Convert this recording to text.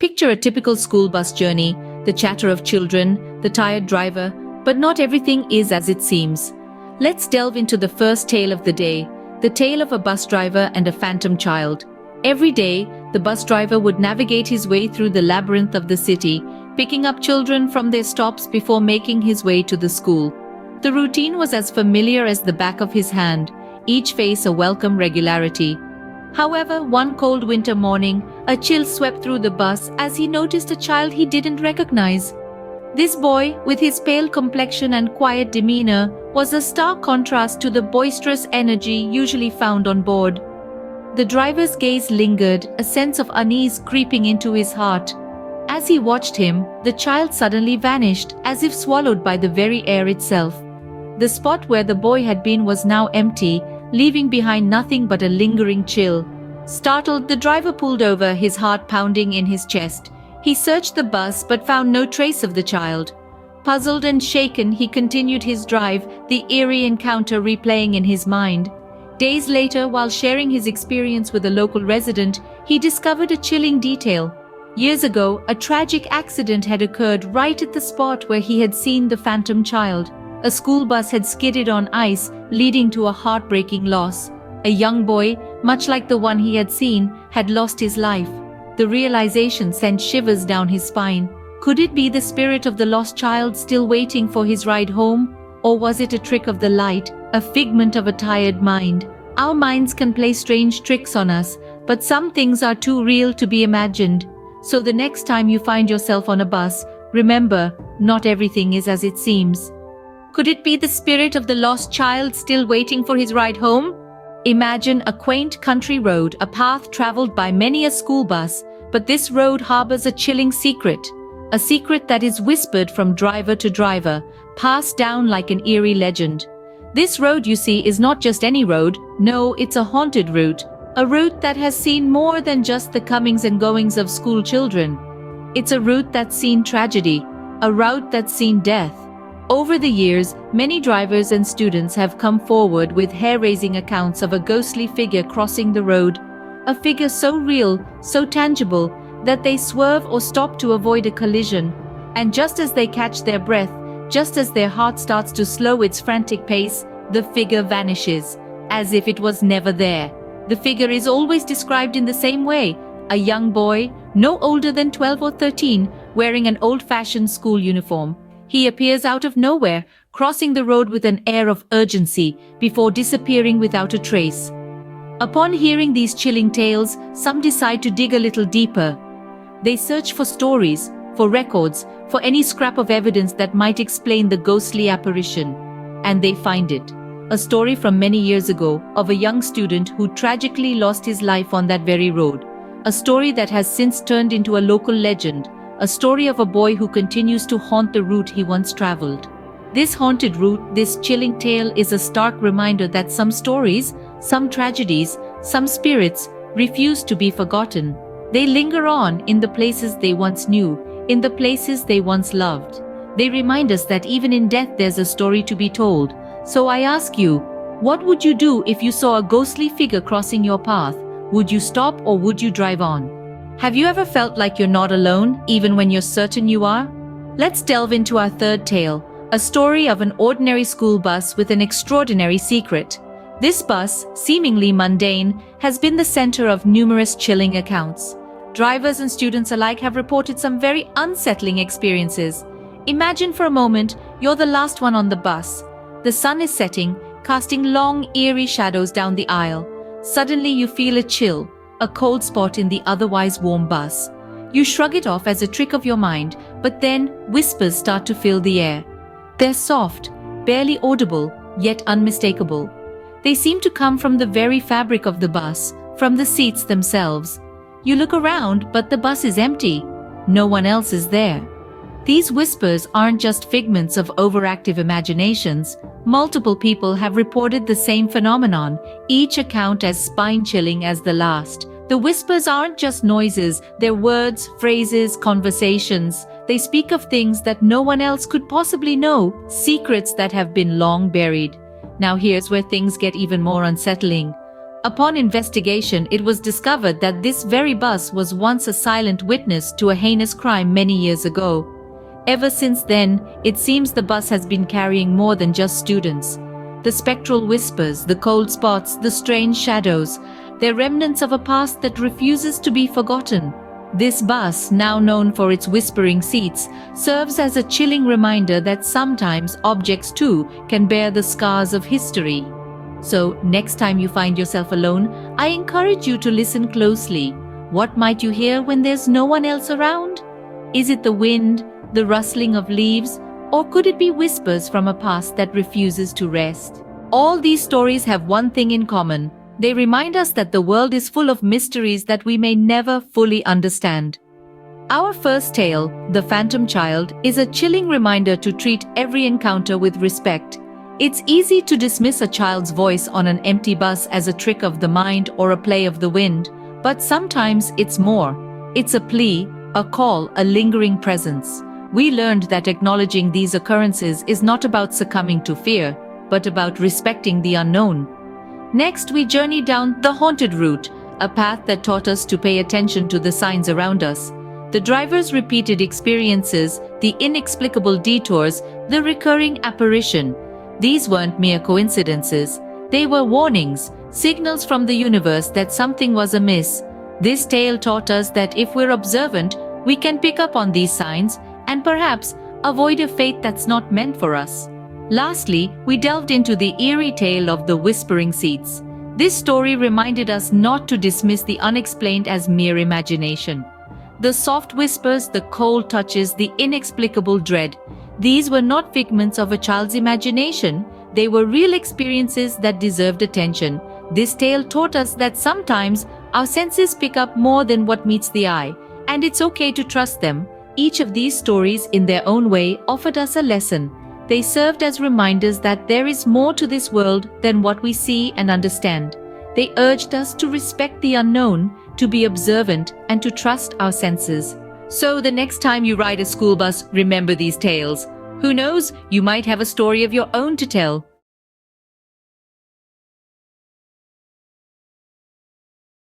Picture a typical school bus journey, the chatter of children, the tired driver, but not everything is as it seems. Let's delve into the first tale of the day, the tale of a bus driver and a phantom child. Every day, the bus driver would navigate his way through the labyrinth of the city, picking up children from their stops before making his way to the school. The routine was as familiar as the back of his hand, each face a welcome regularity. However, one cold winter morning, a chill swept through the bus as he noticed a child he didn't recognize. This boy, with his pale complexion and quiet demeanor, was a stark contrast to the boisterous energy usually found on board. The driver's gaze lingered, a sense of unease creeping into his heart. As he watched him, the child suddenly vanished, as if swallowed by the very air itself. The spot where the boy had been was now empty, leaving behind nothing but a lingering chill. Startled, the driver pulled over, his heart pounding in his chest. He searched the bus but found no trace of the child. Puzzled and shaken, he continued his drive, the eerie encounter replaying in his mind. Days later, while sharing his experience with a local resident, he discovered a chilling detail. Years ago, a tragic accident had occurred right at the spot where he had seen the phantom child. A school bus had skidded on ice, leading to a heartbreaking loss. A young boy, much like the one he had seen, had lost his life. The realization sent shivers down his spine. Could it be the spirit of the lost child still waiting for his ride home? Or was it a trick of the light, a figment of a tired mind? Our minds can play strange tricks on us, but some things are too real to be imagined. So the next time you find yourself on a bus, remember, not everything is as it seems. Could it be the spirit of the lost child still waiting for his ride home? Imagine a quaint country road, a path traveled by many a school bus, but this road harbors a chilling secret. A secret that is whispered from driver to driver, passed down like an eerie legend. This road, you see, is not just any road. No, it's a haunted route. A route that has seen more than just the comings and goings of school children. It's a route that's seen tragedy, a route that's seen death. Over the years, many drivers and students have come forward with hair-raising accounts of a ghostly figure crossing the road. A figure so real, so tangible, that they swerve or stop to avoid a collision. And just as they catch their breath, just as their heart starts to slow its frantic pace, the figure vanishes, as if it was never there. The figure is always described in the same way: a young boy, no older than 12 or 13, wearing an old-fashioned school uniform. He appears out of nowhere, crossing the road with an air of urgency, before disappearing without a trace. Upon hearing these chilling tales, some decide to dig a little deeper. They search for stories, for records, for any scrap of evidence that might explain the ghostly apparition. And they find it. A story from many years ago of a young student who tragically lost his life on that very road. A story that has since turned into a local legend. A story of a boy who continues to haunt the route he once traveled. This haunted route, this chilling tale, is a stark reminder that some stories, some tragedies, some spirits refuse to be forgotten. They linger on in the places they once knew, in the places they once loved. They remind us that even in death there's a story to be told. So I ask you, what would you do if you saw a ghostly figure crossing your path? Would you stop or would you drive on? Have you ever felt like you're not alone, even when you're certain you are? Let's delve into our third tale, a story of an ordinary school bus with an extraordinary secret. This bus, seemingly mundane, has been the center of numerous chilling accounts. Drivers and students alike have reported some very unsettling experiences. Imagine for a moment, you're the last one on the bus. The sun is setting, casting long, eerie shadows down the aisle. Suddenly you feel a chill, a cold spot in the otherwise warm bus. You shrug it off as a trick of your mind, but then whispers start to fill the air. They're soft, barely audible, yet unmistakable. They seem to come from the very fabric of the bus, from the seats themselves. You look around, but the bus is empty. No one else is there. These whispers aren't just figments of overactive imaginations. Multiple people have reported the same phenomenon, each account as spine-chilling as the last. The whispers aren't just noises, they're words, phrases, conversations. They speak of things that no one else could possibly know, secrets that have been long buried. Now here's where things get even more unsettling. Upon investigation, it was discovered that this very bus was once a silent witness to a heinous crime many years ago. Ever since then, it seems the bus has been carrying more than just students. The spectral whispers, the cold spots, the strange shadows, they're remnants of a past that refuses to be forgotten. This bus, now known for its whispering seats, serves as a chilling reminder that sometimes objects too can bear the scars of history. So, next time you find yourself alone, I encourage you to listen closely. What might you hear when there's no one else around? Is it the wind, the rustling of leaves, or could it be whispers from a past that refuses to rest? All these stories have one thing in common. They remind us that the world is full of mysteries that we may never fully understand. Our first tale, The Phantom Child, is a chilling reminder to treat every encounter with respect. It's easy to dismiss a child's voice on an empty bus as a trick of the mind or a play of the wind, but sometimes it's more. It's a plea, a call, a lingering presence. We learned that acknowledging these occurrences is not about succumbing to fear, but about respecting the unknown. Next, we journey down the haunted route, a path that taught us to pay attention to the signs around us. The driver's repeated experiences, the inexplicable detours, the recurring apparition. These weren't mere coincidences. They were warnings, signals from the universe that something was amiss. This tale taught us that if we're observant, we can pick up on these signs and perhaps avoid a fate that's not meant for us. Lastly, we delved into the eerie tale of the whispering seats. This story reminded us not to dismiss the unexplained as mere imagination. The soft whispers, the cold touches, the inexplicable dread. These were not figments of a child's imagination. They were real experiences that deserved attention. This tale taught us that sometimes our senses pick up more than what meets the eye, and it's okay to trust them. Each of these stories, in their own way, offered us a lesson. They served as reminders that there is more to this world than what we see and understand. They urged us to respect the unknown, to be observant, and to trust our senses. So the next time you ride a school bus, remember these tales. Who knows, you might have a story of your own to tell.